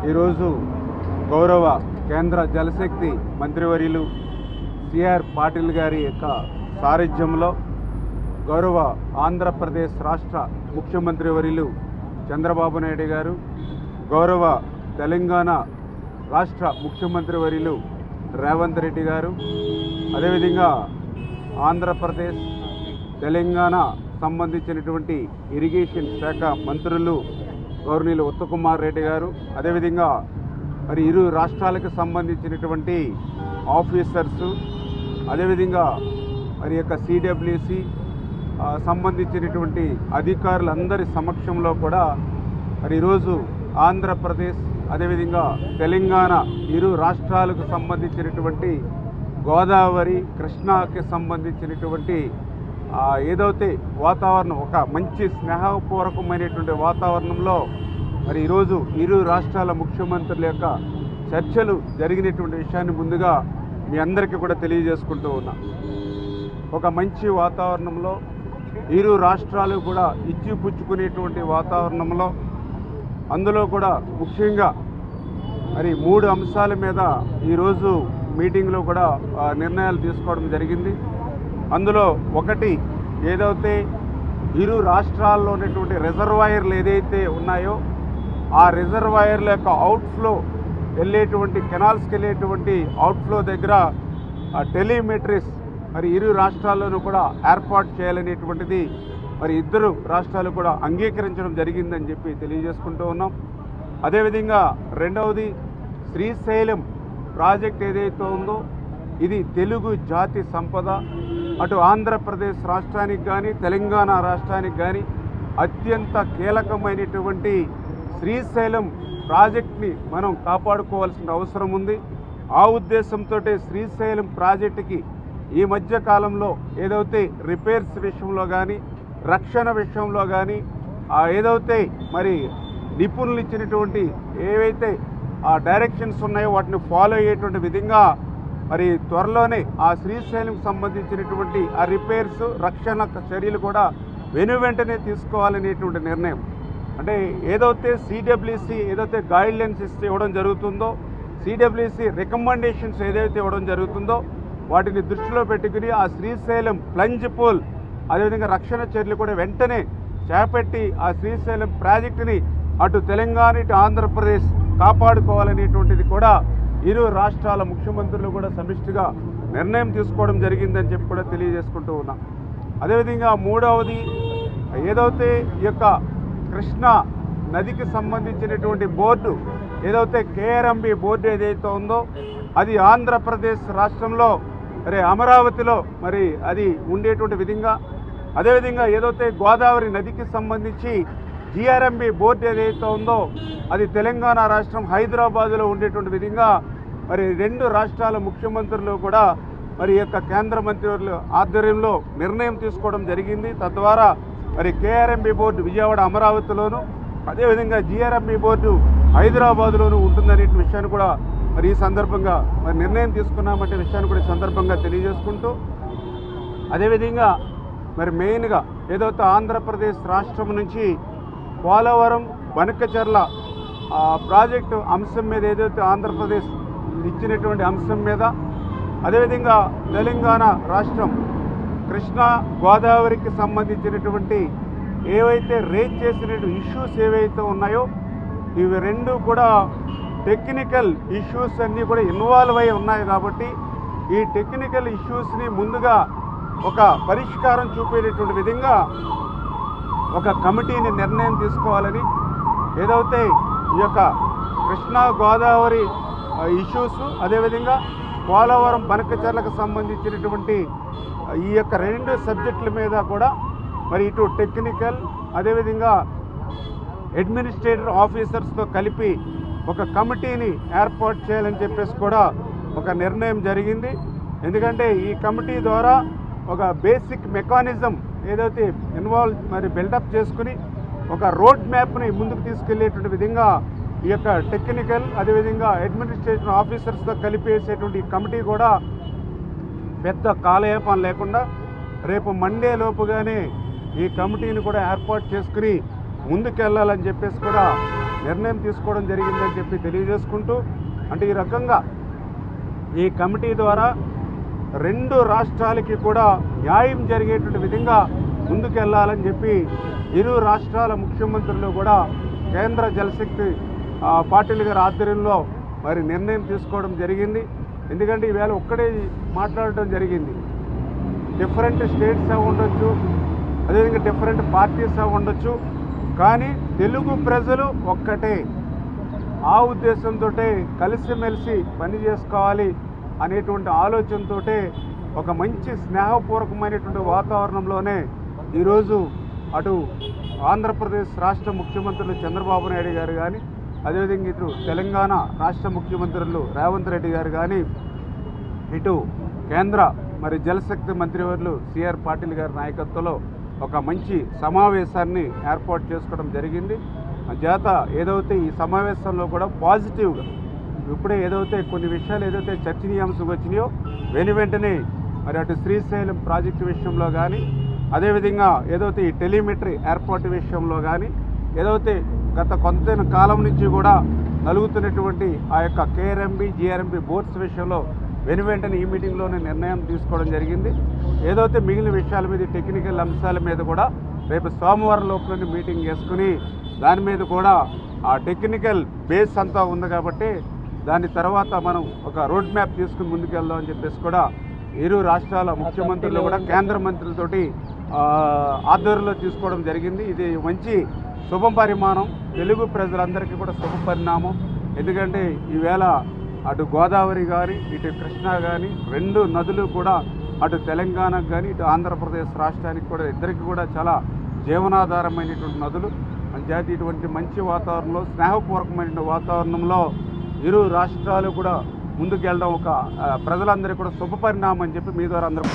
ఈరోజు గౌరవ కేంద్ర జలశక్తి మంత్రివర్యులు సిఆర్ పాటిల్ గారి యొక్క సారథ్యంలో గౌరవ ఆంధ్రప్రదేశ్ రాష్ట్ర ముఖ్యమంత్రి వర్యులు చంద్రబాబు నాయుడు గారు, గౌరవ తెలంగాణ రాష్ట్ర ముఖ్యమంత్రి వర్యులు రేవంత్ రెడ్డి గారు, అదేవిధంగా ఆంధ్రప్రదేశ్ తెలంగాణ సంబంధించినటువంటి ఇరిగేషన్ శాఖ మంత్రులు గౌరవనీయులు ఉత్తమ్ రెడ్డి గారు, అదేవిధంగా మరి ఇరు రాష్ట్రాలకు సంబంధించినటువంటి ఆఫీసర్సు, అదేవిధంగా మరి యొక్క సిడబ్ల్యూసి సంబంధించినటువంటి అధికారులందరి సమక్షంలో కూడా మరి ఈరోజు ఆంధ్రప్రదేశ్ అదేవిధంగా తెలంగాణ ఇరు రాష్ట్రాలకు సంబంధించినటువంటి గోదావరి కృష్ణాకి సంబంధించినటువంటి ఏదైతే వాతావరణం ఒక మంచి స్నేహపూర్వకమైనటువంటి వాతావరణంలో మరి ఈరోజు ఇరు రాష్ట్రాల ముఖ్యమంత్రుల యొక్క చర్చలు జరిగినటువంటి విషయాన్ని ముందుగా మీ అందరికీ కూడా తెలియజేసుకుంటూ ఉన్నా. ఒక మంచి వాతావరణంలో ఇరు రాష్ట్రాలు కూడా ఇచ్చిపుచ్చుకునేటువంటి వాతావరణంలో అందులో కూడా ముఖ్యంగా మరి 3 అంశాల మీద ఈరోజు మీటింగ్లో కూడా నిర్ణయాలు తీసుకోవడం జరిగింది. అందులో ఒకటి ఏదైతే ఇరు రాష్ట్రాల్లో ఉన్నటువంటి రిజర్వాయర్లు ఏదైతే ఉన్నాయో ఆ రిజర్వాయర్ల యొక్క అవుట్ఫ్లో వెళ్ళేటువంటి కెనాల్స్కి వెళ్ళేటువంటి అవుట్ఫ్లో దగ్గర టెలిమెట్రీస్ మరి ఇరు రాష్ట్రాల్లోనూ కూడా ఏర్పాటు చేయాలనేటువంటిది మరి ఇద్దరు రాష్ట్రాలు కూడా అంగీకరించడం జరిగిందని చెప్పి తెలియజేసుకుంటూ ఉన్నాం. అదేవిధంగా రెండవది శ్రీశైలం ప్రాజెక్ట్ ఏదైతే ఉందో ఇది తెలుగు జాతి సంపద. అటు ఆంధ్రప్రదేశ్ రాష్ట్రానికి కానీ తెలంగాణ రాష్ట్రానికి కానీ అత్యంత కీలకమైనటువంటి శ్రీశైలం ప్రాజెక్ట్ని మనం కాపాడుకోవాల్సిన అవసరం ఉంది. ఆ ఉద్దేశంతో శ్రీశైలం ప్రాజెక్టుకి ఈ మధ్య కాలంలో ఏదైతే రిపేర్స్ విషయంలో కానీ రక్షణ విషయంలో కానీ ఏదైతే మరి నిపుణులు ఇచ్చినటువంటి ఏవైతే డైరెక్షన్స్ ఉన్నాయో వాటిని ఫాలో అయ్యేటువంటి విధంగా మరి త్వరలోనే ఆ శ్రీశైలం సంబంధించినటువంటి ఆ రిపేర్స్ రక్షణ చర్యలు కూడా వెనువెంటనే తీసుకోవాలనేటువంటి నిర్ణయం. అంటే ఏదైతే సిడబ్ల్యూసి ఏదైతే గైడ్లైన్స్ ఇవ్వడం జరుగుతుందో సిడబ్ల్యూసి రికమెండేషన్స్ ఏదైతే ఇవ్వడం జరుగుతుందో వాటిని దృష్టిలో పెట్టుకుని ఆ శ్రీశైలం ప్లంజ్ పూల్ అదేవిధంగా రక్షణ చర్యలు కూడా వెంటనే చేపట్టి ఆ శ్రీశైలం ప్రాజెక్టుని అటు తెలంగాణ ఇటు ఆంధ్రప్రదేశ్ కాపాడుకోవాలనేటువంటిది కూడా ఇరు రాష్ట్రాల ముఖ్యమంత్రులు కూడా సమిష్టిగా నిర్ణయం తీసుకోవడం జరిగిందని చెప్పి కూడా తెలియజేసుకుంటూ ఉన్నాం. అదేవిధంగా మూడవది ఏదైతే ఈ యొక్క కృష్ణా నదికి సంబంధించినటువంటి బోర్డు ఏదైతే కేఆర్ఎంబి బోర్డు ఏదైతే ఉందో అది ఆంధ్రప్రదేశ్ రాష్ట్రంలో మరి అమరావతిలో మరి అది ఉండేటువంటి విధంగా, అదేవిధంగా ఏదైతే గోదావరి నదికి సంబంధించి జిఆర్ఎంబి బోర్డు ఏదైతే ఉందో అది తెలంగాణ రాష్ట్రం హైదరాబాదులో ఉండేటువంటి విధంగా మరి 2 రాష్ట్రాల ముఖ్యమంత్రులు కూడా మరి యొక్క కేంద్ర మంత్రివర్యుల ఆధ్వర్యంలో నిర్ణయం తీసుకోవడం జరిగింది. తద్వారా మరి కేఆర్ఎంబి బోర్డు విజయవాడ అమరావతిలోను అదేవిధంగా జిఆర్ఎంబి బోర్డు హైదరాబాదులోను ఉంటుందనే విషయాన్ని కూడా మరి ఈ సందర్భంగా మరి నిర్ణయం తీసుకున్నామంటే విషయాన్ని కూడా ఈ సందర్భంగా తెలియజేసుకుంటూ, అదేవిధంగా మరి మెయిన్గా ఏదైతే ఆంధ్రప్రదేశ్ రాష్ట్రం నుంచి పోలవరం బనకచెర్ల ప్రాజెక్టు అంశం మీద ఏదైతే ఆంధ్రప్రదేశ్ ఇచ్చినటువంటి అంశం మీద, అదేవిధంగా తెలంగాణ రాష్ట్రం కృష్ణా గోదావరికి సంబంధించినటువంటి ఏవైతే రేజ్ చేసినటువంటి ఇష్యూస్ ఏవైతే ఉన్నాయో ఇవి 2 కూడా టెక్నికల్ ఇష్యూస్ అన్నీ కూడా ఇన్వాల్వ్ అయి ఉన్నాయి. కాబట్టి ఈ టెక్నికల్ ఇష్యూస్ని ముందుగా ఒక పరిష్కారం చూపేటటువంటి విధంగా ఒక కమిటీని నిర్ణయం తీసుకోవాలని, ఏదైతే ఈ యొక్క కృష్ణా గోదావరి ఇష్యూస్ అదేవిధంగా పోలవరం బనకచెర్లకు సంబంధించినటువంటి ఈ యొక్క 2 సబ్జెక్టుల మీద కూడా మరి ఇటు టెక్నికల్ అదేవిధంగా అడ్మినిస్ట్రేటివ్ ఆఫీసర్స్తో కలిపి ఒక కమిటీని ఏర్పాటు చేయాలని చెప్పేసి కూడా ఒక నిర్ణయం జరిగింది. ఎందుకంటే ఈ కమిటీ ద్వారా ఒక బేసిక్ మెకానిజం ఏదైతే మరి బిల్డప్ చేసుకుని ఒక రోడ్ మ్యాప్ని ముందుకు తీసుకెళ్లేటువంటి విధంగా ఈ యొక్క టెక్నికల్ అదేవిధంగా అడ్మినిస్ట్రేటివ్ ఆఫీసర్స్తో కలిపేసేటువంటి కమిటీ కూడా పెద్ద కాలయాపన లేకుండా రేపు మండే లోపుగానే ఈ కమిటీని కూడా ఏర్పాటు చేసుకుని ముందుకెళ్లాలని చెప్పేసి కూడా నిర్ణయం తీసుకోవడం జరిగిందని చెప్పి తెలియజేసుకుంటూ, అంటే ఈ రకంగా ఈ కమిటీ ద్వారా 2 రాష్ట్రాలకి కూడా న్యాయం జరిగేటువంటి విధంగా ముందుకెళ్లాలని చెప్పి ఇరు రాష్ట్రాల ముఖ్యమంత్రులు కూడా కేంద్ర జలశక్తి పాటిల్ గారి ఆధ్వర్యంలో మరి నిర్ణయం తీసుకోవడం జరిగింది. ఎందుకంటే ఈవేళ ఒక్కడే మాట్లాడటం జరిగింది. డిఫరెంట్ స్టేట్స్ అవి ఉండొచ్చు, అదేవిధంగా డిఫరెంట్ పార్టీస్ అవి ఉండొచ్చు, కానీ తెలుగు ప్రజలు ఒక్కటే. ఆ ఉద్దేశంతో కలిసిమెలిసి పని చేసుకోవాలి అనేటువంటి ఆలోచనతో ఒక మంచి స్నేహపూర్వకమైనటువంటి వాతావరణంలోనే ఈరోజు అటు ఆంధ్రప్రదేశ్ రాష్ట్ర ముఖ్యమంత్రులు చంద్రబాబు నాయుడు గారు కానీ, అదేవిధంగా ఇటు తెలంగాణ రాష్ట్ర ముఖ్యమంత్రులు రేవంత్ రెడ్డి గారు కానీ, ఇటు కేంద్ర మరి జలశక్తి మంత్రివర్యులు సిఆర్ పాటిల్ గారి నాయకత్వంలో ఒక మంచి సమావేశాన్ని ఏర్పాటు చేసుకోవడం జరిగింది. చేత ఏదైతే ఈ సమావేశంలో కూడా పాజిటివ్గా ఇప్పుడే ఏదైతే కొన్ని విషయాలు ఏదైతే చర్చనీయాంశం వచ్చినాయో వెంటనే మరి అటు శ్రీశైలం ప్రాజెక్టు విషయంలో కానీ, అదేవిధంగా ఏదైతే ఈ టెలిమెట్రీ ఏర్పాటు విషయంలో కానీ, ఏదైతే గత కొంత కాలం నుంచి కూడా నలుగుతున్నటువంటి ఆ యొక్క కేఆర్ఎంబి జిఆర్ఎంబి బోర్డ్స్ విషయంలో వెంటనే ఈ మీటింగ్లోనే నిర్ణయం తీసుకోవడం జరిగింది. ఏదైతే మిగిలిన విషయాల మీద టెక్నికల్ అంశాల మీద కూడా రేపు సోమవారం లోపల మీటింగ్ చేసుకుని దాని మీద కూడా ఆ టెక్నికల్ బేస్ అంతా ఉంది కాబట్టి దాని తర్వాత మనం ఒక రోడ్ మ్యాప్ తీసుకుని ముందుకెళ్దాం అని చెప్పేసి కూడా ఇరు రాష్ట్రాల ముఖ్యమంత్రులు కూడా కేంద్ర మంత్రులతోటి ఆధ్వర్యంలో తీసుకోవడం జరిగింది. ఇది మంచి శుభ పరిమాణం, తెలుగు ప్రజలందరికీ కూడా శుభ పరిణామం. ఎందుకంటే ఈవేళ అటు గోదావరి కానీ ఇటు కృష్ణా కానీ 2 నదులు కూడా అటు తెలంగాణకు కానీ ఇటు ఆంధ్రప్రదేశ్ రాష్ట్రానికి కూడా ఇద్దరికి కూడా చాలా జీవనాధారమైనటువంటి నదులు. అంచేత ఇటువంటి మంచి వాతావరణంలో స్నేహపూర్వకమైన వాతావరణంలో ఇరు రాష్ట్రాలు కూడా ముందుకెళ్ళడం ఒక ప్రజలందరికీ కూడా శుభ పరిణామం అని చెప్పి మీ ద్వారా అందరూ